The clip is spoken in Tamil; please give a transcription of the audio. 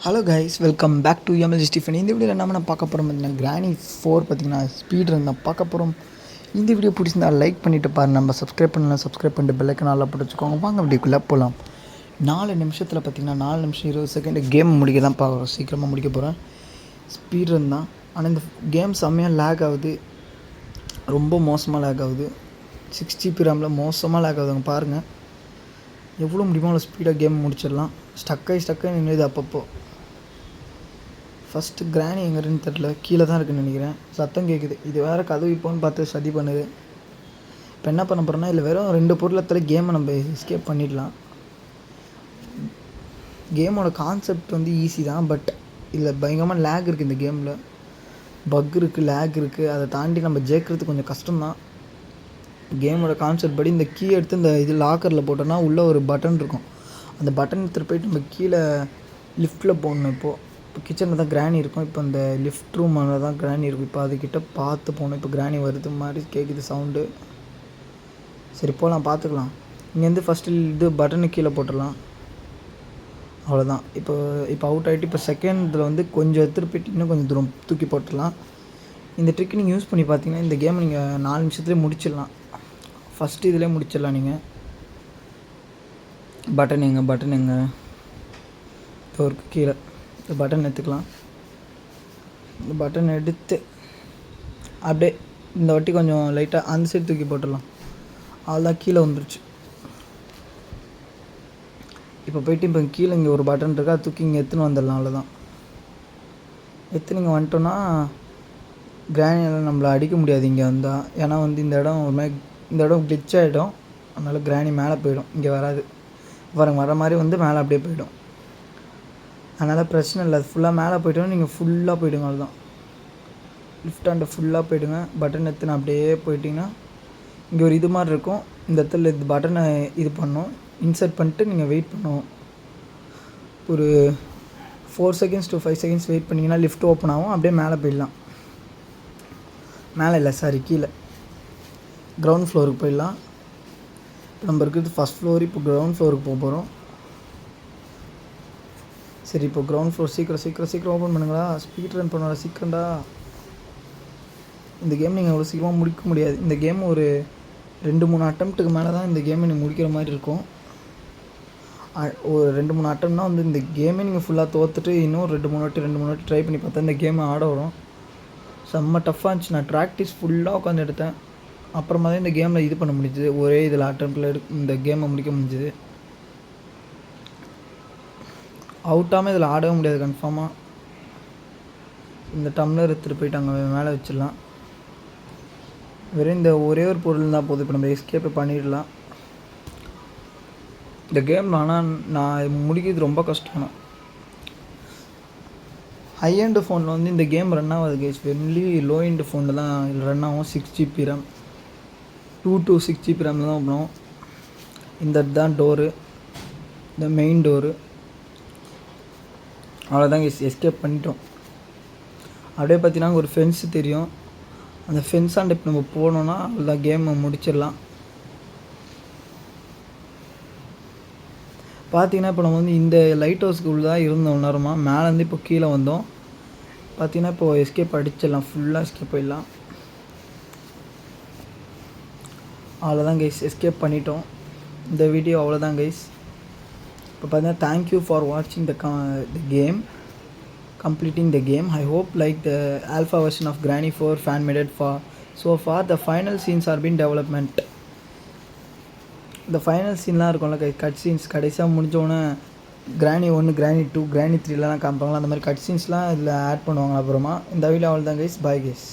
Hello guys, welcome back to MLG Stephen. இந்த வீடியோவில் நம்ம பார்க்க போகிறோம் பார்த்தீங்கன்னா கிரானி 4 பார்த்தீங்கன்னா ஸ்பீட் ரன் தான் பார்க்க போகிறோம். இந்த வீடியோ பிடிச்சிருந்தா லைக் பண்ணிவிட்டு பாருங்கள். நம்ம சப்ஸ்கிரைப் பண்ணலாம், சப்ஸ்கிரைப் பண்ணிட்டு பெல்லைக்கன் நல்லா போட்டு வச்சுக்கோங்க. வாங்க வீடியோக்குள்ளே போகலாம். 4 நிமிஷத்தில் பார்த்தீங்கன்னா 4 நிமிஷம் 20 செகண்ட் கேம் முடிக்க தான் பார்க்குறோம். சீக்கிரமாக முடிக்க போகிறேன். ஸ்பீட் ரன் தான். ஆனால் இந்த கேம் செம்மையாக லேக் ஆகுது, ரொம்ப மோசமாக லேக் ஆகுது. 6 GB ரேமில் மோசமாக லேக் ஆகுதுங்க. பாருங்கள் எவ்வளோ முடியுமோ அவ்வளோ ஸ்பீடாக கேம் முடிச்சிடலாம். ஸ்டக்காகி நின்றுது அப்பப்போ. ஃபஸ்ட்டு கிரானி எங்கே இருக்குன்னு தெரில, கீழே தான் இருக்குன்னு நினைக்கிறேன். சத்தம் கேட்குது. இது வேறு கதவு இப்போன்னு பார்த்து சதி பண்ணுது. இப்போ என்ன பண்ண போகிறோன்னா இதில் வெறும் 2 பொருளத்தில் கேமை நம்ம எஸ்கேப் பண்ணிடலாம். கேமோட கான்செப்ட் வந்து ஈஸி தான், பட் இதில் பயங்கரமாக லேக் இருக்குது. இந்த கேமில் பக் இருக்குது, லேக் இருக்குது. அதை தாண்டி நம்ம ஜெயிக்கிறது கொஞ்சம் கஷ்டம்தான். கேமோட கான்செப்ட் படி இந்த கீ எடுத்து இந்த இது லாக்கரில் போட்டோன்னா உள்ளே ஒரு பட்டன் இருக்கும். அந்த பட்டன் எடுத்துகிட்டு போயிட்டு நம்ம கீழே லிஃப்ட்டில் போகணும். இப்போ கிச்சனில் தான் கிரானி இருக்கும். இப்போ இந்த லிஃப்ட் ரூமில் தான் கிரானி இருக்கும். இப்போ அதுக்கிட்ட பார்த்து போகணும். இப்போ கிரானி வருது மாதிரி கேட்குது சவுண்டு. சரி போகலாம், பார்த்துக்கலாம். இங்கேருந்து ஃபஸ்ட்டு இது பட்டனு கீழே போட்டுடலாம். அவ்வளோதான். இப்போ அவுட் ஆகிட்டு இப்போ செகண்ட் இதில் வந்து கொஞ்சம் எடுத்துகிட்டு போயிட்டு இன்னும் கொஞ்சம் தூரம் தூக்கி போட்டுடலாம். இந்த ட்ரிக் நீங்கள் யூஸ் பண்ணி பார்த்தீங்கன்னா இந்த கேமை நீங்கள் 4 நிமிஷத்துலேயே முடிச்சிடலாம். ஃபஸ்ட்டு இதிலே முடிச்சிடலாம். நீங்கள் பட்டன் எங்கே ஒரு கீழே இந்த பட்டன் எடுத்துக்கலாம். இந்த பட்டன் எடுத்து அப்படியே இந்த வாட்டி கொஞ்சம் லைட்டாக அந்த சைடு தூக்கி போட்டுடலாம். அவ்வளோதான், கீழே வந்துருச்சு. இப்போ போய்ட்டு இப்போ கீழே இங்கே ஒரு பட்டன் இருக்கா, அது தூக்கி இங்கே எடுத்துன்னு வந்துடலாம். அவ்வளோதான். எடுத்துன்னு இங்கே வந்துட்டோன்னா கிரானியால் நம்மளை அடிக்க முடியாது இங்கே வந்தால். ஏன்னா வந்து இந்த இடம் ஒரு மாதிரி இந்த இடம் கிளிச் ஆகிடும். அதனால் கிரானி மேலே போயிடும், இங்கே வராது. வர மாதிரி வந்து மேலே அப்படியே போயிடும். அதனால் பிரச்சனை இல்லை. அது ஃபுல்லாக மேலே போய்ட்டோன்னா நீங்கள் ஃபுல்லாக போய்டுங்க. அவ்வளோதான். லிஃப்ட் ஹேண்டை ஃபுல்லாக போய்டுங்க. பட்டன் எடுத்துன்னு அப்படியே போயிட்டிங்கன்னா இங்கே ஒரு இது மாதிரி இருக்கும். இந்த இடத்துல இது பட்டனை இது பண்ணணும், இன்சர்ட் பண்ணிட்டு நீங்கள் வெயிட் பண்ணணும். ஒரு 4 seconds to 5 seconds வெயிட் பண்ணிங்கன்னா லிஃப்ட் ஓப்பன் ஆகும். அப்படியே மேலே போயிடலாம். மேலே இல்லை, சாரி, கீழே கிரவுண்ட் ஃப்ளோருக்கு போயிடலாம். இப்போ நம்ம இருக்கிறது ஃபஸ்ட் ஃப்ளோர். இப்போ கிரவுண்ட் ஃப்ளோருக்கு போக போகிறோம். சரி, இப்போ கிரவுண்ட் ஃப்ளோர் சீக்கிரம் ஓப்பன் பண்ணுங்களா. ஸ்பீட் ரன் பண்ணோட சீக்கிரம்டா. இந்த கேம் நீங்கள் அவ்வளோ சீக்கிரமாக முடிக்க முடியாது. இந்த கேம் ஒரு 2-3 அட்டம்ப்ட்டுக்கு மேலே தான் இந்த கேமை நீங்கள் முடிக்கிற மாதிரி இருக்கும். ஒரு 2-3 அட்டம்னா வந்து இந்த கேமே நீங்கள் ஃபுல்லாக தோற்றுட்டு இன்னும் 2-3 வாட்டி ட்ரை பண்ணி பார்த்தா இந்த கேமை ஆட வரும். செம்ம டஃப்பாக இருந்துச்சு. நான் ப்ராக்டிஸ் ஃபுல்லாக உட்காந்து எடுத்தேன். அப்புறமா தான் இந்த கேமில் இது பண்ண முடிஞ்சுது. ஒரே இதில் அட்டம்ப்டில் இந்த கேமை முடிக்க முடிஞ்சுது. அவுட்டாமல் இதில் ஆடவே முடியாது கன்ஃபார்மாக. இந்த டம்ளர் எடுத்துகிட்டு போயிட்டு அங்கே மேலே வச்சிடலாம். வெறும் இந்த ஒரே ஒரு பொருள் தான் போதும். இப்போ நம்ம எஸ்கேப்பை பண்ணிடலாம் இந்த கேமில். ஆனால் நான் முடிக்கிறது ரொம்ப கஷ்டம். ஹை எண்டு ஃபோனில் வந்து இந்த கேம் ரன் ஆகாது கேஸ். வென்லி லோ எண்டு ஃபோனில் தான் ரன் ஆகும். 6 GB RAM, 2 to 6 GB RAM தான் பண்ணும். இந்த தான் டோரு, இந்த மெயின் டோரு. அவ்வளோதாங்க, எஸ்கேப் பண்ணிட்டோம். அப்படியே பார்த்தீங்கன்னா ஒரு ஃபென்ஸு தெரியும். அந்த ஃபென்ஸாண்ட இப்போ நம்ம போனோன்னா அவ்வளோதான், கேமை முடிச்சிடலாம். பார்த்தீங்கன்னா இப்போ நம்ம வந்து இந்த லைட் ஹவுஸ்க்கு உள்ளதாக இருந்தோம் நேரமாக. மேலேருந்து இப்போ கீழே வந்தோம். பார்த்தீங்கன்னா இப்போ எஸ்கேப் அடிச்சிடலாம், ஃபுல்லாக எஸ்கேப் போயிடலாம். அவ்வளோதான் கைஸ், எஸ்கேப் பண்ணிட்டோம். இந்த வீடியோ அவ்வளோதான் கைஸ். இப்போ பார்த்தீங்கன்னா தேங்க்யூ ஃபார் வாட்சிங் the game, completing the game. I hope like the alpha version of Granny 4 fan made it for so far. The final scenes are been development. இந்த ஃபைனல் சீன்லாம் இருக்கும்ல கட் சீன்ஸ், கடைசியாக முடிஞ்சோடனே கிரானி 1, கிரானி 2, கிரானி 3லாம் காமிப்பாங்களா, அந்த மாதிரி கட் சீன்ஸ்லாம் இதில் ஆட் பண்ணுவாங்க. அப்புறமா இந்த வீடியோ அவ்வளோதான் கைஸ். Bye guys.